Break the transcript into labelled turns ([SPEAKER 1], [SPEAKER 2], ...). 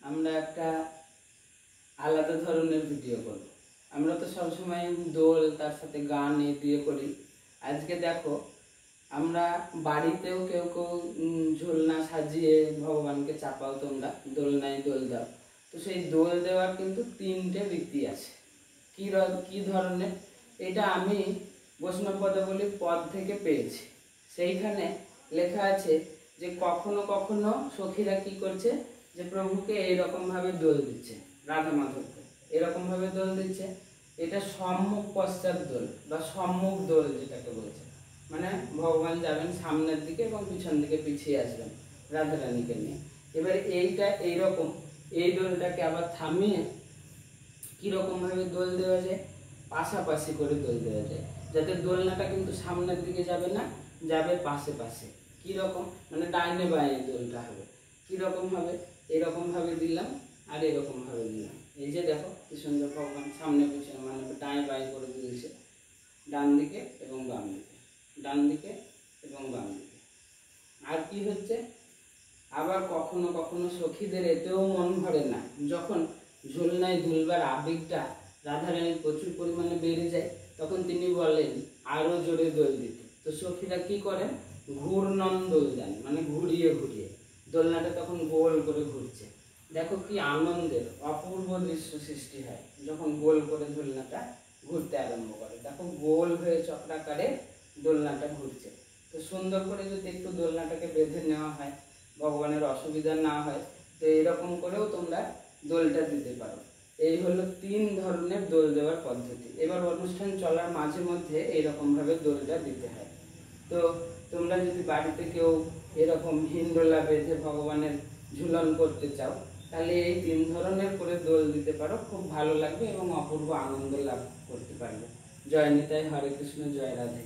[SPEAKER 1] আমরা একটা আলাদা ধরনের ভিডিও করব। আমরা তো সবসময় দোল তার সাথে গান এ দিয়ে করি। আজকে দেখো আমরা বাড়িতেও কেউ কেউ ঝুলনা সাজিয়ে ভগবানকে চাপাও, তোমরা দোলনায় দোল দাও। তো সেই দোল দেওয়ার কিন্তু 3টে রীতি আছে। কি ধরনের, এটা আমি বৈষ্ণব পদাবলীর পদ থেকে পেয়েছি। সেইখানে লেখা আছে যে কখনো কখনো সখীরা কি করছে, যে প্রভুকে এইরকম ভাবে দোল দিচ্ছে, রাধা মাধবকে এরকম ভাবে দোল দিচ্ছে। এটা সম্মুখ পশ্চাৎ দোল বা সম্মুখ দোল যেটাকে বলছে, মানে ভগবান যাবেন সামনের দিকে এবং পিছন দিকে পিছিয়ে আসবেন রাধারানীকে নিয়ে। এবার এইটা এইরকম, এই দোলটাকে আবার থামিয়ে কিরকম ভাবে দোল দেওয়া যায়, পাশাপাশি করে দোল দেওয়া যায়, যাতে দোলনাটা কিন্তু সামনের দিকে যাবে না, যাবে পাশে পাশে। কিরকম, মানে ডাইনে বাঁয়ে দোলটা হবে। কিরকম হবে, এরকম ভাবে দিলাম আর এরকম ভাবে দিলাম। এই যে দেখো কি সুন্দর ভগবান সামনে পিছনে মানে ডাইনে বাঁয়ে করে দিয়েছে, ডান দিকে এবং বাম দিকে, ডান দিকে এবং বাম দিকে। আর কি হচ্ছে, আবার কখনো কখনো সখীদের এতেও মন ভরে না, যখন ঝুলনায় দুলবার আবেগটা রাধারানীর প্রচুর পরিমাণে বেড়ে যায়, তখন তিনি বলেন আরো জোরে দোল দিতে। তো সখীরা কি করেন, ঘূর্ণন দোল দেন, মানে ঘুরিয়ে ঘুরিয়ে দোলনাটা তখন গোল করে ঘুরছে। দেখো কি আনন্দের অপূর্ব দৃশ্য সৃষ্টি হয় যখন গোল করে দোলনাটা ঘুরতে আরম্ভ করে। দেখো গোল হয়ে চক্রাকারে দোলনাটা ঘুরছে। তো সুন্দর করে যদি একটু দোলনাটাকে বেঁধে নেওয়া হয়, ভগবানের অসুবিধা না হয়, তো এরকম করেও তোমরা দোলটা দিতে পারো। এই হলো 3 ধরনের দোল দেওয়ার পদ্ধতি। এবার অনুষ্ঠান চলার মাঝে মধ্যে এইরকম ভাবে দোলটা দিতে হয়। তো তোমরা যদি বাড়িতে কেউ এরকম হিন্দোলা বেঁধে ভগবানের ঝুলন করতে চাও, তাহলে এই 3 ধরনের করে দোল দিতে পারো, খুব ভালো লাগবে এবং অপূর্ব আনন্দ লাভ করতে পারবে। জয় নিতাই, হরে কৃষ্ণ, জয় রাধে।